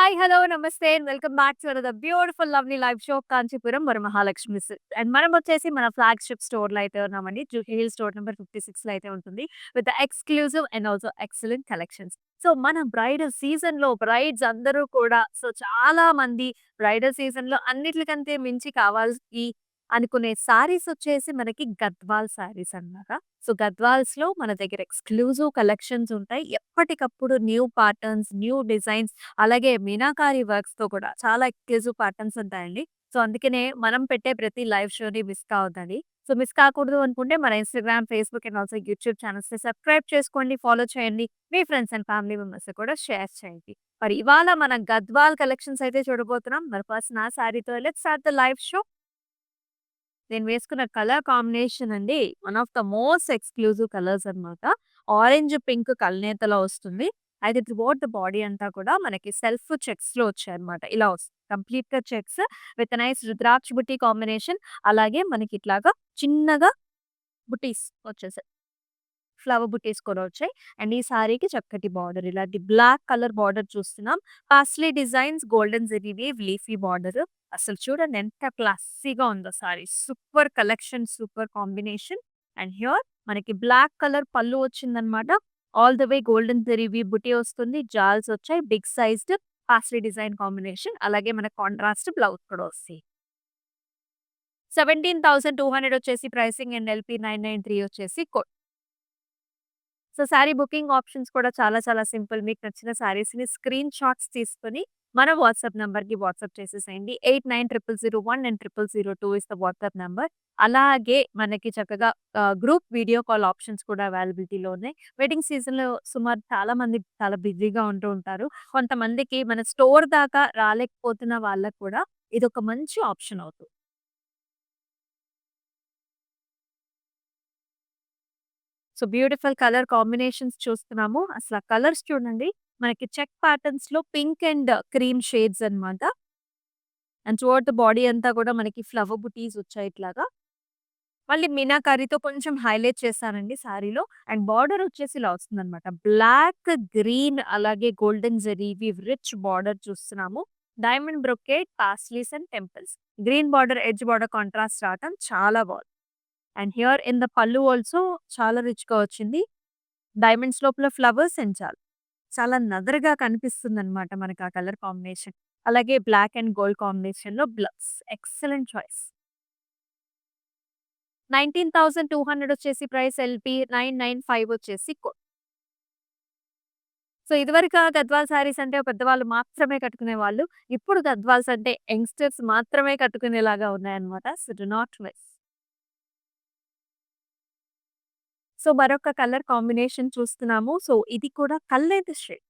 Hi! Hello! నమస్తే and welcome back to another beautiful lovely live show Kanchipuram Varamahalakshmi silks. And మనమొచ్చేసి మన flagship స్టోర్‌లో అయితే ఉన్నామండి. జూహీ హిల్స్ స్టోర్ నంబర్ 56లో అయితే ఉంటుంది. With the exclusive and also excellent collections. So, మన బ్రైడల్ సీజన్‌లో బ్రైడ్స్ అందరూ కూడా చాలా మంది బ్రైడల్ సీజన్‌లో అన్నిట్లికంటే మించి కావాలి అనుకునే సారీస్ వచ్చేసి మనకి గద్వాల్ సారీస్ అన్నమాట. సో, గద్వాల్స్‌లో మన దగ్గర ఎక్స్‌క్లూజివ్ కలెక్షన్స్ ఉంటాయి. ఎప్పటికప్పుడు న్యూ ప్యాటర్న్స్, న్యూ డిజైన్స్ అలాగే మీనాకారి వర్క్స్‌తో కూడా చాలా ఎక్స్‌క్లూజివ్ ప్యాటర్న్స్ ఉంటాయండి. సో, అందుకనే మనం పెట్టే ప్రతి లైవ్ షోని మిస్ కావద్దండి. సో, మిస్ కాకూడదు అనుకుంటే మన Instagram, Facebook and also YouTube ఛానెల్స్‌ని సబ్స్క్రైబ్ చేసుకోండి, ఫాలో చేయండి. మీ ఫ్రెండ్స్ అండ్ ఫ్యామిలీ మెంబర్స్‌కి కూడా షేర్ చేయండి. మరి ఇవాళ మనం గద్వాల్ కలెక్షన్స్ అయితే చూడబోతున్నాం. మరి ఫస్ట్ నా సారీతో let's start the live show. నేను వేసుకున్న కలర్ కాంబినేషన్ అండి. One of the most exclusive colours అన్నమాట. ఆరెంజ్, పింక్ కలనేతలో వస్తుంది. అయితే త్రూఅవుట్ ద బాడీ అంతా కూడా మనకి సెల్ఫ్ చెక్స్‌లో వచ్చాయన్నమాట. ఇలా వస్తుంది. కంప్లీట్‌గా చెక్స్ విత్ నైస్ రుద్రాక్ష బుట్టి కాంబినేషన్. అలాగే మనకి ఇట్లాగా చిన్నగా బుటీస్ వచ్చేసాయి. ఫ్లవర్ బుటీస్ కూడా వచ్చాయి. అండ్ ఈ సారీకి చక్కటి బార్డర్ ఇలాంటి బ్లాక్ కలర్ బార్డర్ చూస్తున్నాం. Paisley designs, golden zari weave, leafy border. అసలు చూడండి ఎంత క్లాసీగా ఉందో sari. Super collection, super combination. And here మనకి బ్లాక్ కలర్ పళ్ళు వచ్చిందనమాట. All the way golden zari weave buti వస్తుంది. జాల్స్ వచ్చాయి. Big sized paisley design combination. అలాగే మన కాంట్రాస్ట్ బ్లౌజ్ కూడా వస్తాయి. 17,200 వచ్చేసి ప్రైసింగ్ అండ్ ఎల్‌పీ 993 వచ్చేసి సో, శారీ బుకింగ్ ఆప్షన్స్ కూడా చాలా సింపుల్. మీకు నచ్చిన శారీస్‌ని స్క్రీన్ షాట్స్ తీసుకొని మన వాట్సాప్ నంబర్‌కి వాట్సాప్ చేసేసేయండి. 890001 and 0002 is the WhatsApp number. అలాగే మనకి చక్కగా గ్రూప్ వీడియో కాల్ ఆప్షన్స్ కూడా అవైలబిలిటీలో ఉన్నాయి. వెడ్డింగ్ సీజన్‌లో సుమారు చాలా మంది చాలా బిజీగా ఉంటూ ఉంటారు. కొంతమందికి మన స్టోర్ దాకా రాలేకపోతున్న వాళ్ళకి కూడా ఇదొక మంచి ఆప్షన్ అవుతుంది. సో, బ్యూటిఫుల్ కలర్ కాంబినేషన్స్ చూస్తున్నాము. అసల కలర్స్ చూడండి. మనకి చెక్ ప్యాటర్న్స్‌లో పింక్ అండ్ క్రీమ్ షేడ్స్ అన్నమాట. అండ్ త్రూఅవుట్ ద బాడీ అంతా కూడా మనకి ఫ్లవర్ బుటీస్ వచ్చాయి ఇట్లాగా. మళ్ళీ మీనాకారితో కొంచెం హైలైట్ చేశానండి సారీలో. అండ్ బార్డర్ వచ్చేసి ఇలా వస్తుందన్నమాట. బ్లాక్, గ్రీన్ అలాగే golden zari weave rich border చూస్తున్నాము. Diamond brocade, paisleys and temples. Green border, edge border contrast రావటం చాలా బాగుంది. And here in the pallu also చాలా రిచ్‌గా వచ్చింది. డైమండ్స్ లోపల ఫ్లవర్స్ అండ్ చాలా నదరగా కనిపిస్తుందనమాట మనకు ఆ కలర్ కాంబినేషన్. అలాగే బ్లాక్ అండ్ గోల్డ్ కాంబినేషన్‌లో బ్లౌజ్. Excellent choice. 19,200 వచ్చేసి ప్రైస్ ఎల్‌పీ 995 వచ్చేసి సో, ఇదివరకు గద్వాల్ శారీస్ అంటే పెద్దవాళ్ళు మాత్రమే కట్టుకునేవాళ్ళు. ఇప్పుడు గద్వాల్స్ అంటే యంగ్‌స్టర్స్ మాత్రమే కట్టుకునేలాగా ఉన్నాయన్నమాట. So, do not miss. So, మరొక కలర్ కాంబినేషన్ చూస్తున్నాము. సో, ఇది కూడా కల్నేత షేడ్.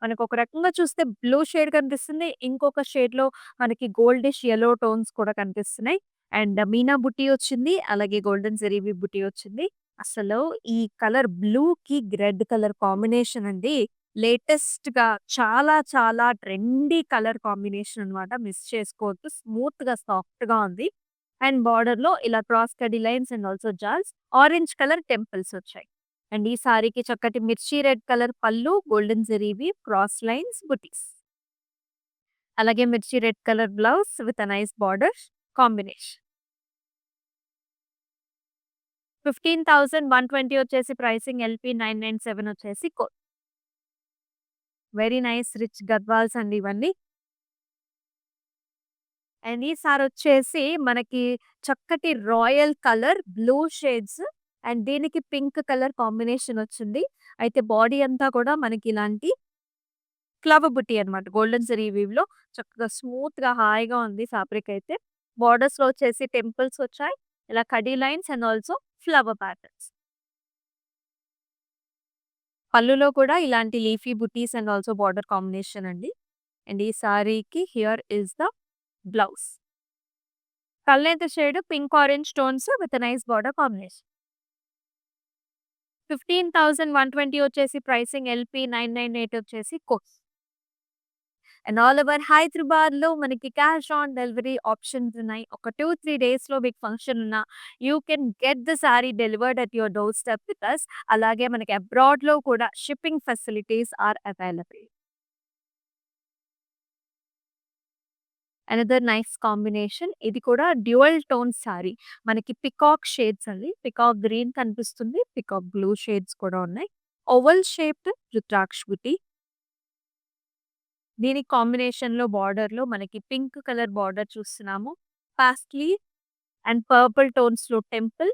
మనకొక రకంగా చూస్తే బ్లూ షేడ్ కనిపిస్తుంది. ఇంకొక షేడ్‌లో మనకి గోల్డిష్ యెల్లో టోన్స్ కూడా కనిపిస్తున్నాయి. అండ్ మీనా బుట్టి వచ్చింది. అలాగే గోల్డెన్ జరీబీ బుట్టి వచ్చింది. అసలు ఈ కలర్ బ్లూకి రెడ్ కలర్ కాంబినేషన్ అండి. లేటెస్ట్‌గా చాలా ట్రెండీ కలర్ కాంబినేషన్ అన్నమాట. మిస్ చేసుకోవద్దు. స్మూత్‌గా, సాఫ్ట్‌గా ఉంది. అండ్ బార్డర్‌లో ఇలా క్రాస్ కడీ లైన్స్ అండ్ ఆల్సో జాల్స్. ఆరెంజ్ కలర్ టెంపుల్స్ వచ్చాయి. అండ్ ఈ సారీకి చక్కటి మిర్చి రెడ్ కలర్ పళ్ళు, గోల్డెన్ జరీవి, క్రాస్ లైన్స్, బుటీస్. అలాగే మిర్చి red colour blouse with a nice border combination. 15,120 వచ్చేసి ప్రైసింగ్ ఎల్‌పీ 997 వచ్చేసి వెరీ నైస్ రిచ్ గద్వాల్స్ అండి ఇవన్నీ. అండ్ ఈ సారొచ్చేసి మనకి చక్కటి royal colour, blue shades and దీనికి పింక్ కలర్ కాంబినేషన్ వచ్చింది. అయితే బాడీ అంతా కూడా మనకి ఇలాంటి ఫ్లవర్ బుట్టి అన్నమాట. గోల్డెన్ జరీ వీవ్‌లో చక్కగా స్మూత్‌గా హాయిగా ఉంది ఫ్యాబ్రిక్ అయితే. బోర్డర్స్‌లో వచ్చేసి టెంపుల్స్ వచ్చాయి. ఇలా కడీ lines and also flower patterns. పళ్ళులో కూడా ఇలాంటి లీఫీ బుట్టీస్ అండ్ ఆల్సో బోర్డర్ కాంబినేషన్ అండి. అండ్ ఈ సారీకి హియర్ ఈస్ ద బ్లౌజ్. కల్నేత shade pink orange tones with nice border combination. 15,120 వచ్చేసి ప్రైసింగ్ ఎల్‌పీ 998 వచ్చేసి అండ్ ఆల్ ఓవర్ హైదరాబాద్‌లో మనకి క్యాష్ ఆన్ డెలివరీ ఆప్షన్స్ ఉన్నాయి. ఒక 2, 3 డేస్‌లో మీకు ఫంక్షన్ ఉన్నా you can get the sari delivered at your doorstep with us. అలాగే మనకి అబ్రాడ్‌లో కూడా shipping facilities are available. Another nice combination. ఇది కూడా డ్యూయల్ టోన్ సారీ. మనకి పికాక్ షేడ్స్ అండి. పికాక్ గ్రీన్ కనిపిస్తుంది. పికాక్ బ్లూ షేడ్స్ కూడా ఉన్నాయి. ఓవల్ షేప్డ్ రుద్రాక్ష బుట్టి. దీని కాంబినేషన్‌లో బార్డర్‌లో మనకి పింక్ కలర్ బార్డర్ చూస్తున్నాము. పాస్ట్లీ అండ్ పర్పుల్ టోన్స్‌లో temple.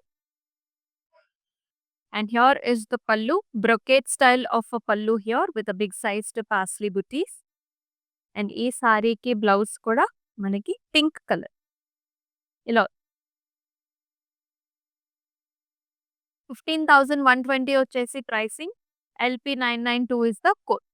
And here is the pallu, brocade style of a pallu here with a big sized parsley booties. And ఈ సారీకి బ్లౌజ్ కూడా మనకి పింక్ కలర్. ఇలా 15,120 వచ్చేసి pricing. LP992 is the code.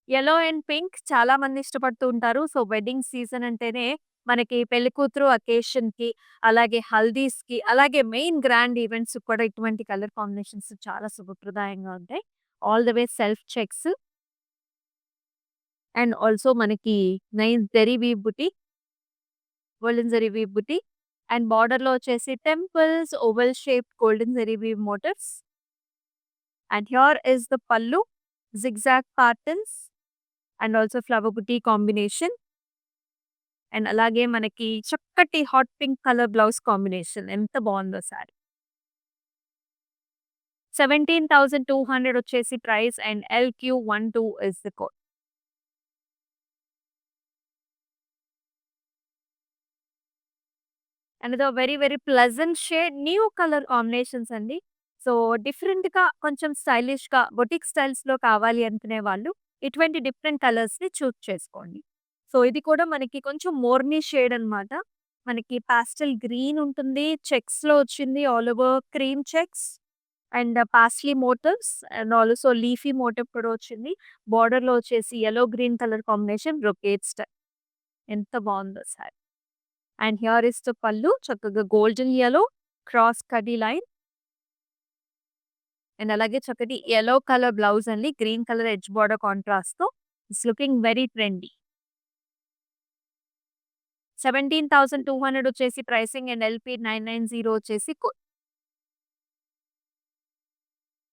Yellow and pink చాలా మంది ఇష్టపడుతూ ఉంటారు. సో, వెడ్డింగ్ సీజన్ అంటేనే మనకి పెళ్లికూతురు అకేషన్‌కి, అలాగే హల్దీస్‌కి, అలాగే మెయిన్ గ్రాండ్ ఈవెంట్స్‌కి కూడా ఇటువంటి కలర్ కాంబినేషన్స్ చాలా శుభప్రదాయంగా ఉంటాయి. All the way self checks and also మనకి నైస్ జరీ వీవ్ బుటీ, గోల్డెన్ జరీ వీవ్ బుటీ అండ్ బార్డర్‌లో వచ్చేసి temples, oval shaped golden zari weave motives. And here is the pallu, zigzag patterns and also flower బుటీ కాంబినేషన్. అండ్ అలాగే మనకి చక్కటి hot pink colour blouse combination ఎంత బావుందో సారీ. 17,200 వచ్చేసి price and LQ12 is the code. Another very very pleasant shade new colour combinations అండి. So, డిఫరెంట్‌గా కొంచెం స్టైలిష్‌గా బొటిక్ స్టైల్స్‌లో కావాలి అనుకునే వాళ్ళు ఇటువంటి డిఫరెంట్ కలర్స్‌ని చూజ్ చేసుకోండి. సో, ఇది కూడా మనకి కొంచెం మోర్నీ షేడ్ అన్నమాట. మనకి పాస్టెల్ గ్రీన్ ఉంటుంది. చెక్స్‌లో వచ్చింది all over cream checks and paisley motifs and also leafy motif కూడా వచ్చింది. బోర్డర్‌లో వచ్చేసి yellow green colour combination brocade style. ఎంత బావుందో sari. And here is the pallu చక్కగా గోల్డెన్ యెల్లో క్రాస్ కడ్డీ లైన్ అండ్ అలాగే చక్కటి యెల్లో కలర్ బ్లౌజ్ అండి. గ్రీన్ కలర్ ఎడ్జ్ బోర్డర్ కాంట్రాస్ట్‌తో ఇట్స్ లుకింగ్ వెరీ ట్రెండీ. 17,200 వచ్చేసి ప్రైసింగ్ అండ్ LP990 వచ్చేసి కోడ్.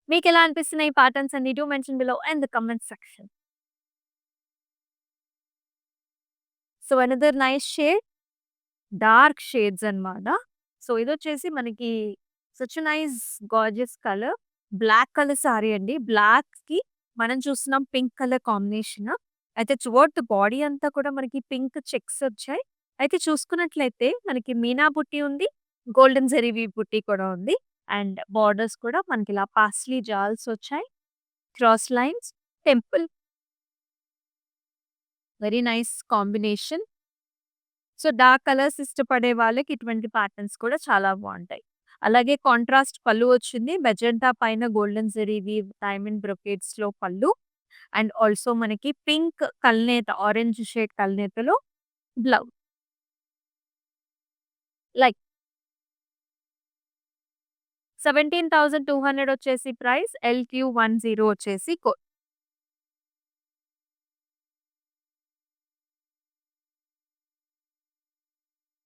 మీకెలా అనిపిస్తున్నాయి ఈ ప్యాటర్న్స్ అన్ని? Do mention below in the comment section. So, another nice shade dark shades అన్నమాట. సో, ఇదొచ్చేసి మనకి such nice gorgeous colour. Black colour sari అండి. బ్లాక్‌కి మనం చూస్తున్నాం పింక్ కలర్ కాంబినేషన్. అయితే టువర్డ్ ద బాడీ అంతా కూడా మనకి పింక్ చెక్స్ వచ్చాయి. అయితే చూసుకున్నట్లయితే మనకి మీనా బుట్టి ఉంది. గోల్డెన్ జరీ వీవ్ బుట్టి కూడా ఉంది. అండ్ బోర్డర్స్ కూడా మనకిలా పాస్లీ జాల్స్ వచ్చాయి. Cross lines, temple. Very nice combination. So, dark colours ఇష్టపడే వాళ్ళకి ఇటువంటి ప్యాటర్న్స్ కూడా చాలా బావుంటాయి. అలాగే కాంట్రాస్ట్ పల్లు వచ్చింది. మెజెంటా పైన గోల్డెన్ జరీ వీవ్ డైమండ్ బ్రొకేట్స్‌లో పల్లు అండ్ ఆల్సో మనకి పింక్ కల్నేత ఆరెంజ్ షేడ్ కల్నేతలో బ్లౌజ్. లైక్ 17,200 వచ్చేసి ప్రైస్. LQ10 వచ్చేసి కోడ్.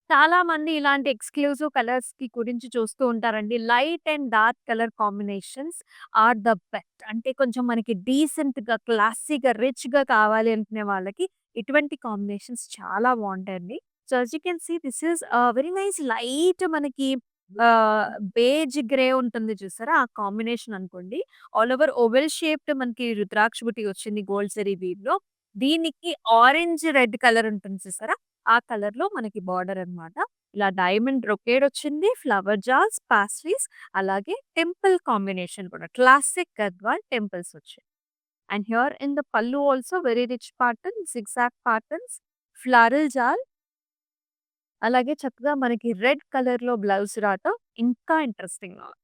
చాలా మంది ఇలాంటి ఎక్స్‌క్లూజివ్ కలర్స్‌కి గురించి చూస్తూ ఉంటారండి. Light and dark colour combinations are the best. అంటే కొంచెం మనకి డీసెంట్‌గా, క్లాసీగా, రిచ్‌గా కావాలి అనుకునే వాళ్ళకి ఇటువంటి కాంబినేషన్స్ చాలా బావుంటాయండి. So, as you can see this is very nice light మనకి ఆహ్, బేజ్ గ్రే ఉంటుంది చూసారా? ఆ కాంబినేషన్ అనుకోండి. ఆల్ ఓవర్ ఓవెల్ షేప్డ్ మనకి రుద్రాక్ష బుట్టి వచ్చింది గోల్డ్ జరీ వీవ్‌లో. దీనికి ఆరెంజ్, రెడ్ కలర్ ఉంటుంది చూసారా? ఆ కలర్‌లో మనకి బార్డర్ అన్నమాట. ఇలా డైమండ్ బ్రొకేడ్ వచ్చింది. ఫ్లవర్ జాల్స్, పాస్ట్రీస్ అలాగే టెంపుల్ కాంబినేషన్ కూడా క్లాసిక్ గద్వాల్ టెంపుల్స్ వచ్చాయి. And here in the pallu also very rich pattern, zigzag patterns, floral jaal అలాగే చక్కగా మనకి రెడ్ కలర్‌లో బ్లౌజ్ రావటం ఇంకా ఇంట్రెస్టింగ్‌గా ఉంది.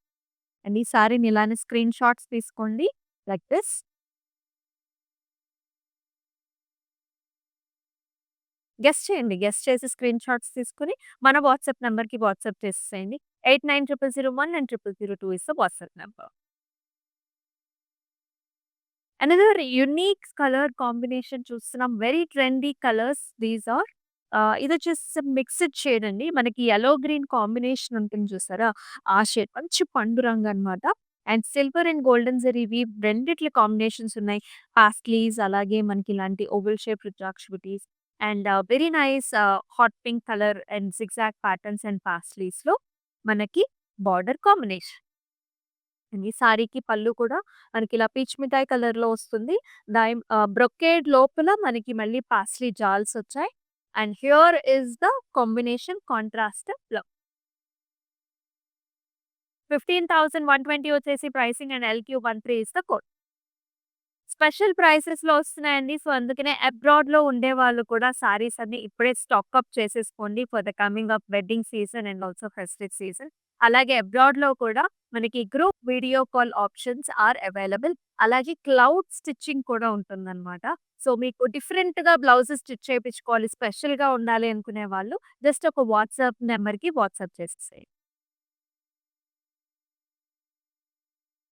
అండ్ ఈ సారీని ఇలానే స్క్రీన్ షాట్స్ తీసుకోండి లైక్ థిస్. గెస్ చేయండి. గెస్ చేసి స్క్రీన్ షాట్స్ తీసుకొని మన వాట్సాప్ నంబర్‌కి వాట్సాప్ చేసేసేయండి. 890001 and 0002 is the WhatsApp number. Another unique colour combination చూస్తున్నాం. Very trendy colours these are. ఇదొచ్చేసి మిక్స్డ్ షేడ్ అండి. మనకి యెల్లో గ్రీన్ కాంబినేషన్ ఉంటుంది చూసారా? ఆ షేడ్ మంచి పండు రంగు అన్నమాట. అండ్ సిల్వర్ అండ్ గోల్డెన్ జరీవి రెండిట్ల కాంబినేషన్స్ ఉన్నాయి. పాస్లీస్ అలాగే మనకి ఇలాంటి oval shape rudraksha butis and very nice hot pink colour and zigzag patterns and పాస్లీస్‌లో మనకి బార్డర్ కాంబినేషన్. అండ్ ఈ సారీకి పళ్ళు కూడా మనకి ఇలా పీచ్ మిఠాయి కలర్‌లో వస్తుంది. బ్రొకేడ్ లోపల మనకి మళ్ళీ పాస్లీ జాల్స్ వచ్చాయి. And here is the combination contrast blouse. 15,120 వచ్చేసి pricing and LQ13 is the code. Special ప్రైసెస్‌లో వస్తున్నాయండి. సో, అందుకనే అబ్రాడ్‌లో ఉండేవాళ్ళు కూడా సారీస్ అన్ని ఇప్పుడే స్టాక్ అప్ చేసేసుకోండి for the coming of wedding season and also festive season. అలాగే అబ్రాడ్‌లో కూడా మనకి group video call options are available. అలాగే క్లౌడ్ స్టిచ్చింగ్ కూడా ఉంటుందన్నమాట. సో, మీకు డిఫరెంట్‌గా బ్లౌజెస్ స్టిచ్ చేపించుకోవాలి, స్పెషల్‌గా ఉండాలి అనుకునే వాళ్ళు జస్ట్ ఒక వాట్సాప్ నంబర్‌కి వాట్సాప్ చేసేసేయండి.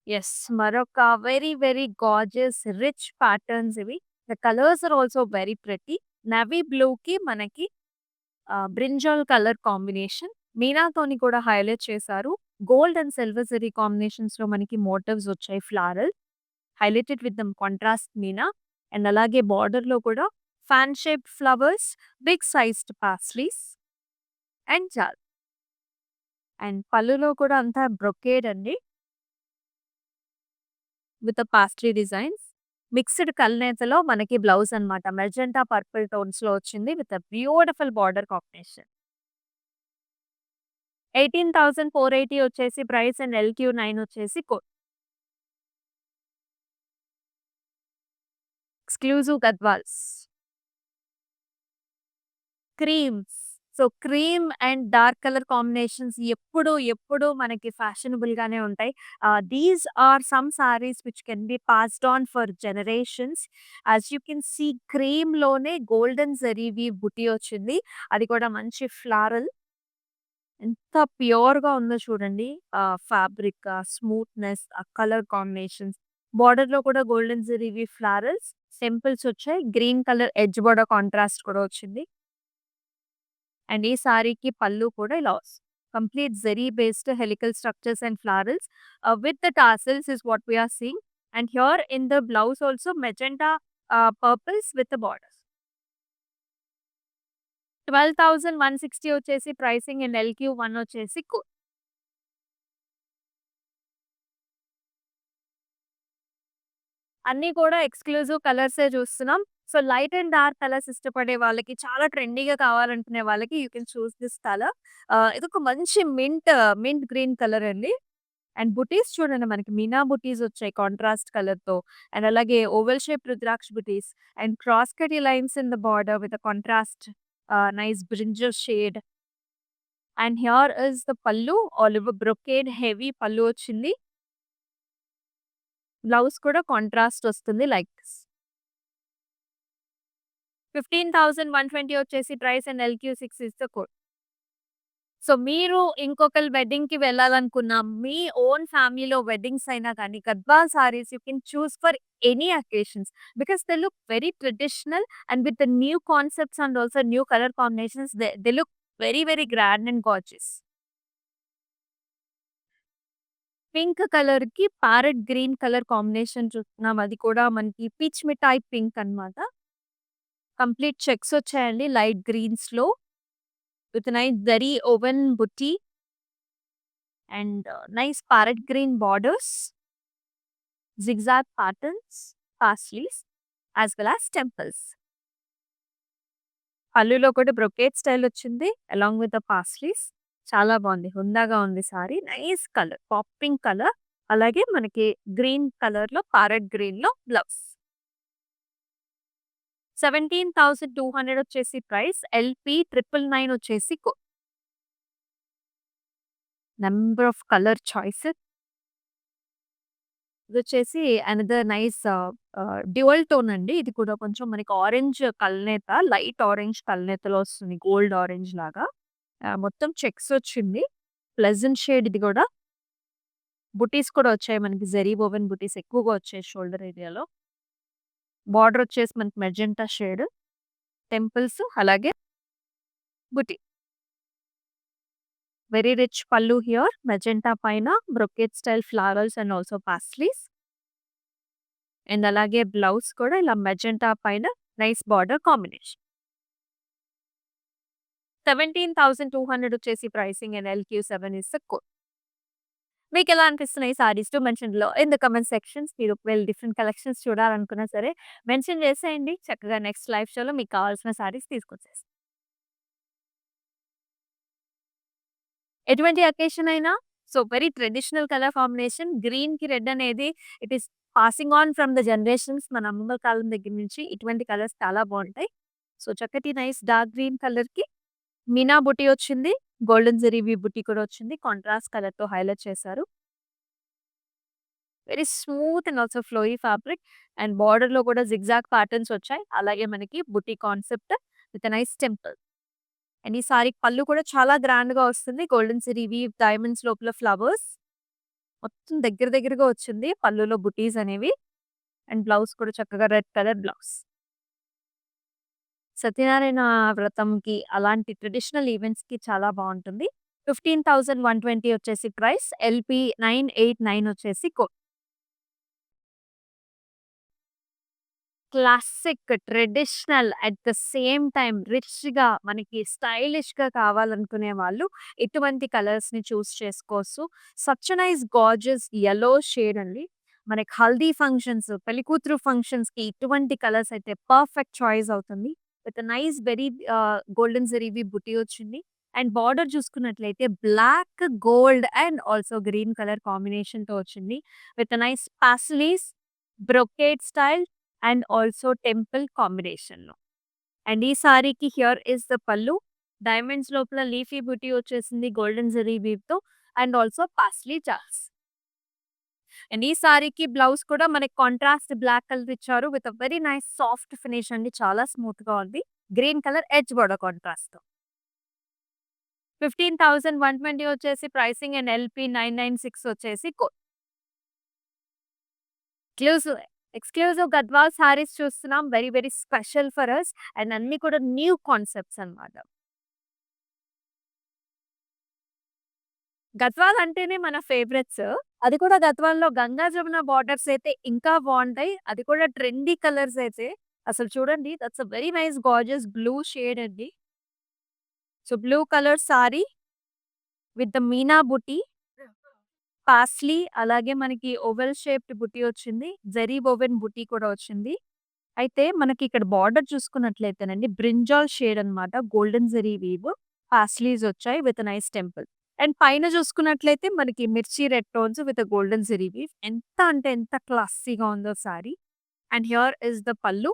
యెస్. మరొక very, very gorgeous rich patterns ఇవి. The colours are also very pretty. Navy బ్లూకి మనకి బ్రింజాల్ కలర్ కాంబినేషన్. మీనాతోని కూడా హైలైట్ చేశారు. గోల్డ్ అండ్ సిల్వర్ జరీ కాంబినేషన్స్‌లో మనకి మోటివ్స్ వచ్చాయి floral. Highlighted with the contrast meena. And అలాగే బార్డర్‌లో కూడా fan shaped flowers, big sized paisleys and jaal. And పళ్ళులో కూడా అంతా బ్రొకేడ్ అండి. విత్ పాస్ట్రీ డిజైన్స్. మిక్స్డ్ కల్నేతలో మనకి బ్లౌజ్ అన్నమాట. మెజెంటా పర్పుల్ టోన్స్‌లో వచ్చింది విత్ బ్యూటిఫుల్ బార్డర్ కాంబినేషన్. 18,480 వచ్చేసి ప్రైస్ అండ్ LQ9 వచ్చేసి code. Exclusive Gadwals. Creams. So, cream and dark colour combinations ఎప్పుడు మనకి ఫ్యాషనబుల్ గానే ఉంటాయి. These are some saris which can be passed on for generations. As you can see క్రీమ్‌లోనే golden zari weave buti వచ్చింది. అది కూడా మంచి ఫ్లారల్. ఎంత ప్యూర్‌గా ఉందో చూడండి. ఫ్యాబ్రిక్, స్మూత్‌నెస్, ఆ కలర్ కాంబినేషన్స్. బోర్డర్‌లో కూడా గోల్డెన్ జరీవి ఫ్లారల్స్, సింపుల్స్ వచ్చాయి. Green colour edge border contrast కూడా వచ్చింది. అండ్ ఈ సారీకి పళ్ళు కూడా ఇలా వస్తుంది. Complete zari based helical structures and florals with the tassels is what we are seeing. And here in the blouse also magenta purples with the borders. 12,160 వచ్చేసి pricing and LQ1 వచ్చేసి అన్నీ కూడా ఎక్స్‌క్లూజివ్ కలర్సే చూస్తున్నాం. So, light and dark colours ఇష్టపడే వాళ్ళకి, చాలా ట్రెండీగా కావాలనుకునే వాళ్ళకి you can choose this colour. ఇదొక మంచి మింట్ గ్రీన్ కలర్ అండి. అండ్ బుటీస్ చూడండి, మనకి మీనా బుటీస్ వచ్చాయి కాంట్రాస్ట్ కలర్‌తో. అండ్ అలాగే oval shape rudraksha butis and cross కటీ lines in the border with contrast nice brinjal shade. And here is the pallu. Olive brocade heavy pallu వచ్చింది. బ్లౌజ్ కూడా కాంట్రాస్ట్ వస్తుంది లైక్ దిస్. 15,120 వచ్చేసి price and LQ6 is the code. So, మీరు ఇంకొకళ్ళ వెడ్డింగ్‌కి వెళ్ళాలనుకున్న, మీ own ఫ్యామిలీలో weddings అయినా కానీ, Gadwal saris you can choose for any occasions. Because they look very traditional and with the new concepts and also new colour combinations they look very, very grand and gorgeous. Pink కలర్‌కి parrot green colour combination చూస్తున్నాం. అది కూడా మనకి peach మిఠాయి pink అన్నమాట. Complete checks వచ్చాయండి light గ్రీన్స్‌లో with nice zari woven butti and nice parrot green borders, zigzag patterns, paisleys as well as temples. పళ్ళులో కూడా బ్రొకేట్ స్టైల్ వచ్చింది అలాంగ్ విత్ ద పాస్లీస్. చాలా బాగుంది. హుందాగా ఉంది sorry. Nice colour, popping colour. అలాగే మనకి గ్రీన్ కలర్‌లో ప్యారట్ గ్రీన్‌లో బ్లౌజ్. 17,200 వచ్చేసి ప్రైస్. LP999 వచ్చేసి నంబర్ ఆఫ్ కలర్ చాయిసెస్. ఇదొచ్చేసి అనదర్ నైస్ డ్యూయల్ టోన్ అండి. ఇది కూడా కొంచెం మనకి ఆరెంజ్ కల్నేత, లైట్ ఆరెంజ్ కల్నేతలో వస్తుంది. గోల్డ్ ఆరెంజ్ లాగా. మొత్తం చెక్స్ వచ్చింది. ప్లెజెంట్ షేడ్ ఇది కూడా. బుటీస్ కూడా వచ్చాయి మనకి. జరీ వోవెన్ బుటీస్ ఎక్కువగా వచ్చాయి షోల్డర్ ఏరియాలో. బార్డర్ వచ్చేసి మనకి మెజెంటా షేడ్. టెంపుల్స్ అలాగే బుటీ. వెరీ రిచ్ పల్లు హియర్. మెజెంటా పైన brocade style flowers and also paisleys. And అలాగే బ్లౌజ్ కూడా ఇలా మెజెంటా పైన నైస్ బార్డర్ కాంబినేషన్. 17,200 వచ్చేసి pricing and LQ7 is the code. మీకెలా అనిపిస్తున్నాయి ఈ saris? Do mention below in the comment sections. మీరు ఒకవేళ డిఫరెంట్ కలెక్షన్స్ చూడాలనుకున్నా సరే మెన్షన్ చేసేయండి. చక్కగా నెక్స్ట్ లైవ్ షోలో మీకు కావాల్సిన సారీస్ తీసుకొచ్చేస్తాం. ఎటువంటి అకేషన్ అయినా so very traditional colour combination గ్రీన్‌కి రెడ్ అనేది it is passing on from the generations. మన అమ్మమ్మ కాలం దగ్గర నుంచి ఇటువంటి కలర్స్ చాలా బావుంటాయి. సో చక్కటి నైస్ డార్క్ గ్రీన్ కలర్‌కి మీనా బుటీ వచ్చింది. గోల్డెన్ జరీ వీవ్ బుటీ కూడా వచ్చింది. కాంట్రాస్ట్ కలర్‌తో హైలైట్ చేశారు. Very smooth and also flowy fabric and బోర్డర్‌లో కూడా జిగ్‌జాగ్ ప్యాటర్న్స్ వచ్చాయి. అలాగే మనకి బుటీ concept with a nice temple. And ఈ సారీ పళ్ళు కూడా చాలా గ్రాండ్‌గా వస్తుంది. గోల్డెన్ జరీ వీవ్ డైమండ్స్ లోపల ఫ్లవర్స్ మొత్తం దగ్గర దగ్గరగా వచ్చింది. పళ్ళులో బుటీస్ అనేవి అండ్ బ్లౌజ్ కూడా చక్కగా రెడ్ కలర్ బ్లౌజ్. సత్యనారాయణ వ్రతంకి అలాంటి ట్రెడిషనల్ ఈవెంట్స్‌కి చాలా బావుంటుంది. 15,120 వచ్చేసి ప్రైస్. ఎల్‌పీ 989 వచ్చేసి code. Classic, traditional at the same time రిచ్‌గా మనకి స్టైలిష్‌గా కావాలనుకునే వాళ్ళు ఇటువంటి కలర్స్‌ని చూస్ చేసుకోవచ్చు. Such a nice gorgeous yellow shade అండి. మనకి హల్దీ ఫంక్షన్స్, పెళ్లికూతురు ఫంక్షన్స్‌కి ఇటువంటి కలర్స్ అయితే పర్ఫెక్ట్ చాయిస్ అవుతుంది. విత్ నైస్ వెరీ గోల్డెన్ జరీవి బుటీ వచ్చింది. అండ్ బార్డర్ చూసుకున్నట్లయితే black, gold and also green colour కాంబినేషన్‌తో వచ్చింది. With nice paisleys, brocade style and also temple కాంబినేషన్‌లో. అండ్ ఈ సారీకి here is the pallu. Diamonds లోపల లీఫీ బూటీ వచ్చేసింది గోల్డెన్ జరీ వీవ్‌తో and also paisley jaals. And ఈ సారీకి బ్లౌజ్ కూడా మనకి కాంట్రాస్ట్ బ్లాక్ కలర్ ఇచ్చారు. With a very nice soft finish అండి. చాలా స్మూత్‌గా ఉంది. గ్రీన్ కలర్ ఎడ్జ్ బోర్డర్ కాంట్రాస్ట్‌తో. 15,120 వచ్చేసి ప్రైసింగ్ అండ్ ఎల్‌పీ 996 వచ్చేసి code. Exclusive exclusive Gadwal saris చూస్తున్నాం. Very very special for us and అన్నీ కూడా న్యూ కాన్సెప్ట్స్ అన్నమాట. గద్వాల్ అంటేనే మన ఫేవరెట్స్. అది కూడా గద్వాల్‌లో గంగా జమున బార్డర్స్ అయితే ఇంకా బావుంటాయి. అది కూడా ట్రెండీ కలర్స్ అయితే అసలు చూడండి that's a very nice gorgeous blue shade అండి. So blue colour sari with the meena buti, paisley అలాగే మనకి ఓవెల్ షేప్డ్ బుటీ వచ్చింది. జరీ వోవెన్ బుటీ కూడా వచ్చింది. అయితే మనకి ఇక్కడ బార్డర్ చూసుకున్నట్లయితేనండి బ్రింజాల్ షేడ్ అన్నమాట. గోల్డెన్ జరీ వీవ్ పాస్లీస్ వచ్చాయి విత్ నైస్ టెంపుల్. అండ్ పైన చూసుకున్నట్లయితే మనకి mirchi red tones with golden zari weave. ఎంత అంటే ఎంత క్లాసీగా ఉందో sari. And here is the pallu.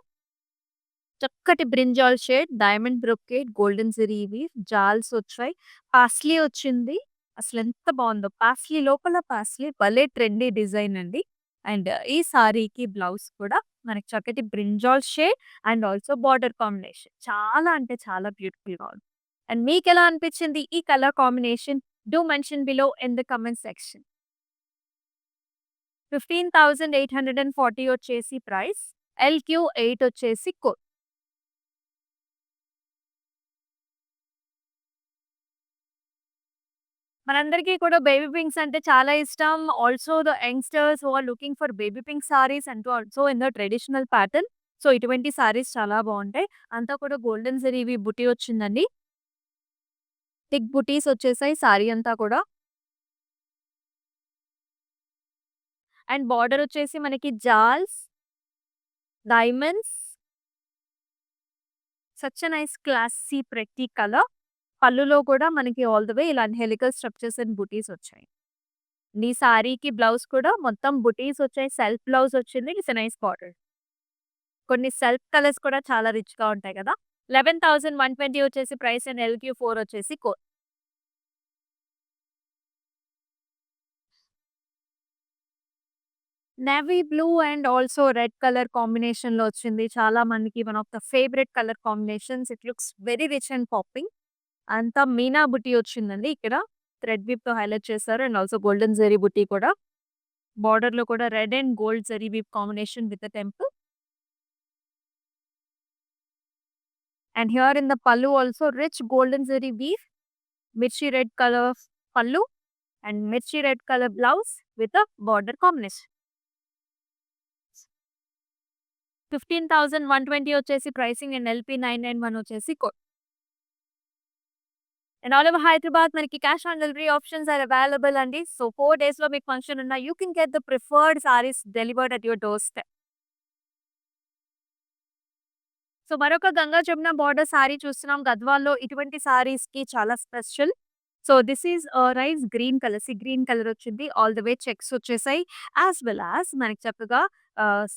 చక్కటి brinjal shade, diamond brocade, golden zari weave, jaals వచ్చాయి. పాస్లీ వచ్చింది. అసలెంత బావుందో. పాస్లీ లోపల పాస్లీ భలే ట్రెండీ డిజైన్ అండి. అండ్ ఈ సారీకి బ్లౌజ్ కూడా మనకి చక్కటి brinjal shade and also border combination. చాలా అంటే చాలా బ్యూటిఫుల్‌గా ఉంది. అండ్ మీకెలా అనిపించింది ఈ colour combination? Do mention below in the comment section. 15,840 వచ్చేసి ప్రైస్. LQ8 వచ్చేసి కోడ్. మనందరికీ కూడా బేబీ పింక్స్ అంటే చాలా ఇష్టం. Also the youngsters who are looking for baby pink saris and also in the traditional pattern. So, ఇటువంటి saris చాలా బావుంటాయి. అంతా కూడా గోల్డెన్ జరీవి బుటీ వచ్చిందండి. థిక్ బుటీస్ వచ్చేసాయి సారీ అంతా కూడా. అండ్ బార్డర్ వచ్చేసి మనకి jaals, diamonds such a nice classy pretty colour. పళ్ళులో కూడా మనకి ఆల్ ద వే ఇలాంటి హెలికల్ స్ట్రక్చర్స్ అండ్ బుటీస్ వచ్చాయి. ఈ సారీకి బ్లౌజ్ కూడా మొత్తం బుటీస్ వచ్చాయి. సెల్ఫ్ బ్లౌజ్ వచ్చింది. It's a nice border. కొన్ని సెల్ఫ్ కలర్స్ కూడా చాలా రిచ్‌గా ఉంటాయి కదా! 11,120 వచ్చేసి ప్రైస్ అండ్ LQ4 వచ్చేసి code. Navy blue and also red colour కాంబినేషన్‌లో వచ్చింది. చాలా మందికి one of the favourite colour combinations. It looks very rich and popping. అంతా మీనా బుటీ వచ్చిందండి ఇక్కడ. థ్రెడ్ వీవ్‌తో హైలైట్ చేశారు. And also golden zari buti కూడా. బార్డర్‌లో కూడా red and gold zari weave combination with a temple. And here in the pallu also rich golden zari weave, mirchi red color pallu and mirchi red colour blouse with border combination. 15,120 వచ్చేసి pricing and LP 991 వచ్చేసి code. And all over Hyderabad మనకి cash on delivery options are available అండి. So 4 డేస్‌లో మీకు function ఉన్న you can get the preferred saris delivered at your doorstep. So మరొక Ganga Jamuna border sorry చూస్తున్నాం. గద్వాల్లో ఇటువంటి సారీస్‌కి చాలా special. So this is rice green colour. Green colour వచ్చింది. ఆల్ ది వే చెక్స్ వచ్చేసాయి. యాస్ వెల్ యాస్ మనకి చక్కగా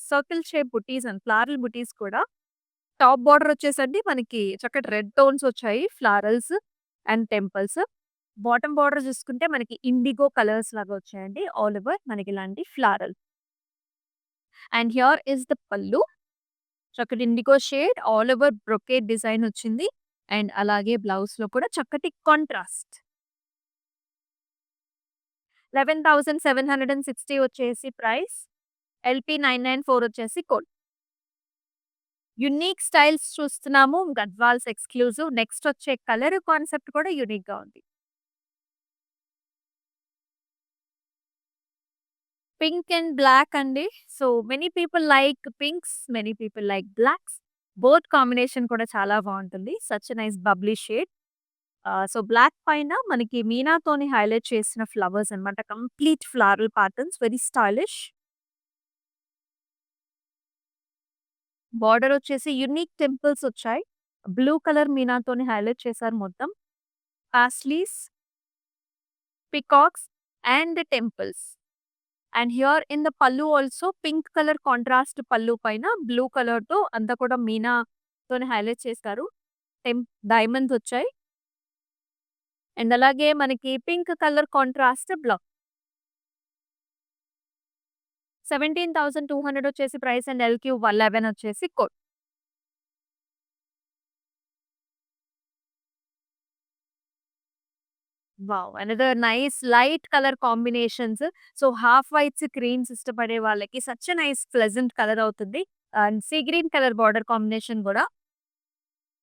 circle shape buttis and floral బుట్టీస్ కూడా. Top border వచ్చేసండి మనకి చక్కటి రెడ్ టోన్స్ వచ్చాయి. Florals and temples. Bottom border చూసుకుంటే మనకి ఇండిగో కలర్స్ లాగా వచ్చాయండి. ఆల్ ఓవర్ మనకి ఇలాంటి floral. And here is the pallu. చక్కటి IndiGo shade all over brocade design వచ్చింది. అండ్ అలాగే బ్లౌజ్‌లో కూడా చక్కటి కాంట్రాస్ట్. 11,760 వచ్చేసి ప్రైస్. ఎల్పీ 994 వచ్చేసి కోడ్. యూనిక్ స్టైల్స్ చూస్తున్నాము. గద్వాల్స్ ఎక్స్‌క్లూజివ్. నెక్స్ట్ వచ్చే కలర్ కాన్సెప్ట్ కూడా యూనిక్‌గా ఉంది. పింక్ అండ్ బ్లాక్ అండి. So many people like pinks, many people like blacks. Both combination కూడా చాలా బావుంటుంది. Such a nice bubbly shade. So black పైన మనకి మీనాతోని హైలైట్ చేసిన ఫ్లవర్స్ అన్నమాట. Complete floral patterns very stylish. Border వచ్చేసి యూనిక్ టెంపుల్స్ వచ్చాయి. బ్లూ కలర్ మీనాతోని హైలైట్ చేశారు మొత్తం. Paisleys, peacocks and temples. And here in the pallu also pink colour contrast పల్లు పైన బ్లూ కలర్‌తో అంతా కూడా మీనాతోని హైలైట్ చేశారు. టెం డైమండ్స్ వచ్చాయి. అండ్ అలాగే మనకి పింక్ కలర్ కాంట్రాస్ట్ బ్లౌజ్. 17,200 వచ్చేసి ప్రైస్ అండ్ ఎల్‌క్యూ 11 వచ్చేసి code. Wow! Another nice light colour combinations. So half whites, creams ఇష్టపడే వాళ్ళకి such a nice pleasant colour అవుతుంది. And sea green colour border combination గూడా.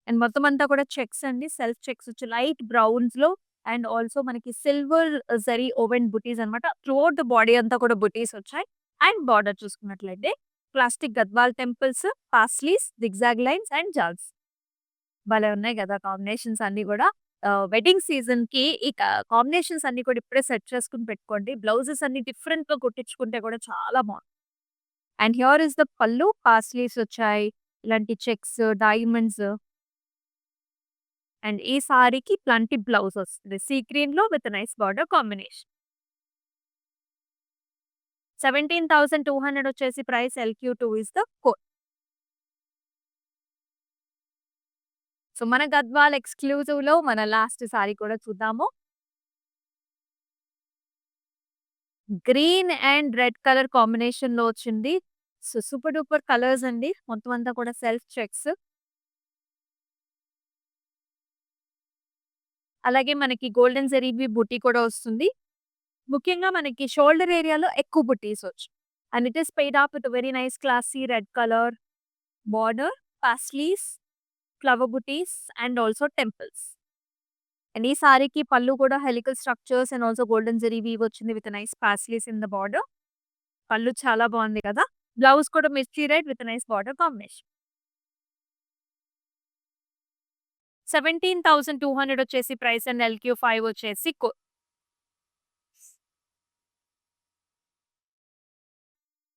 And మొత్తం అంతా కూడా చెక్స్ అండి. సెల్ఫ్ చెక్స్ వచ్చి లైట్ బ్రౌన్స్‌లో అండ్ ఆల్సో మనకి సిల్వర్ జరీ ఓవెన్ బుటీస్ అన్నమాట. త్రూఅవుట్ ద బాడీ అంతా కూడా బుటీస్ వచ్చాయి. అండ్ బార్డర్ చూసుకున్నట్లయితే plastic Gadwal temples, paisleys, zigzag lines and jaals. భలే ఉన్నాయి గదా! కాంబినేషన్స్ అన్నీ గూడా. వెడ్డింగ్ సీజన్‌కి ఈ కాంబినేషన్స్ అన్నీ కూడా ఇప్పుడే సెట్ చేసుకొని పెట్టుకోండి. బ్లౌజెస్ అన్ని డిఫరెంట్‌గా కుట్టించుకుంటే కూడా చాలా బావుంటుంది. అండ్ హియర్ ఇస్ ద పల్లు. పాస్లీస్ వచ్చాయి. ఇలాంటి చెక్స్, డైమండ్స్ అండ్ ఈ సారీకి ఇట్లాంటి బ్లౌజ్ వస్తుంది. సీ గ్రీన్‌లో విత్ నైస్ బార్డర్ కాంబినేషన్. 17,200 వచ్చేసి price. LQ 2 is the code. So మన గద్వాల్ ఎక్స్‌క్లూజివ్‌లో మన లాస్ట్ సారీ కూడా చూద్దాము. గ్రీన్ అండ్ రెడ్ కలర్ కాంబినేషన్‌లో వచ్చింది. సో సూపర్ డూపర్ కలర్స్ అండి. మొత్తం అంతా కూడా సెల్ఫ్ చెక్స్. అలాగే మనకి గోల్డెన్ జరీబీ బుటీ కూడా వస్తుంది. ముఖ్యంగా మనకి షోల్డర్ ఏరియాలో ఎక్కువ బుటీస్ వచ్చాయి. And it is paired up with very nice classy red colour border, paisleys, flower butis and also temples. And ఈ సారీకి పళ్ళు కూడా helical structures and also golden zari weave వచ్చింది with nice paisleys in the border. Pallu చాలా బాగుంది కదా! బ్లౌజ్ కూడా mirchi red with nice border combination. 17,200 వచ్చేసి ప్రైస్ అండ్ ఎల్‌క్యూ 5 వచ్చేసి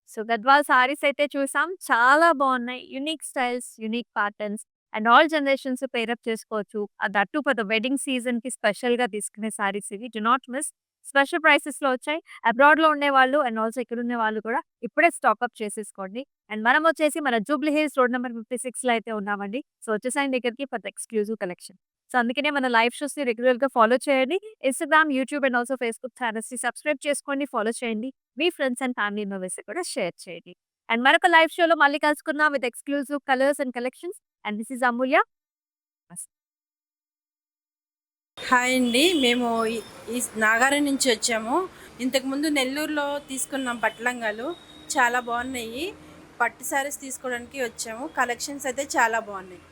సో గద్వాల్ సారీస్ అయితే చూసాం. చాలా బాగున్నాయి. Unique styles, unique patterns and all generations pair up చేసుకోవచ్చు. That too for the wedding సీజన్‌కి స్పెషల్‌గా తీసుకునే సారీస్ ఇవి. Do not miss. స్పెషల్ ప్రైసెస్‌లో వచ్చాయి. అబ్రాడ్‌లో ఉండేవాళ్ళు అండ్ ఆల్సో ఇక్కడున్న వాళ్ళు కూడా ఇప్పుడే స్టాక్ అప్ చేసేసుకోండి. అండ్ మనం వచ్చేసి మన జూబ్లీ హిల్స్ రోడ్ నంబర్ 56లో అయితే ఉన్నామండి. సో వచ్చేసేయండి ఇక్కడికి for the exclusive collection. So అందుకనే మన లైవ్ షోస్‌ని రెగ్యులర్‌గా ఫాలో చేయండి. Instagram, YouTube and also Facebook ఛానెల్స్‌ని సబ్స్క్రైబ్ చేసుకోండి, ఫాలో చేయండి. మీ ఫ్రెండ్స్ అండ్ ఫ్యామిలీ మెంబర్స్‌కి కూడా షేర్ చేయండి. అండ్ మరొక లైవ్ షోలో మళ్ళీ కలుసుకుందాం with exclusive colours and collections. And this is Amulya. Hi అండి. మేము ఈ నాగారం నుంచి వచ్చాము. ఇంతకుముందు నెల్లూరులో తీసుకున్నాం పట్టు చాలా బాగున్నాయి. పట్టు శారీస్ తీసుకోవడానికి వచ్చాము. కలెక్షన్స్ అయితే చాలా బాగున్నాయి.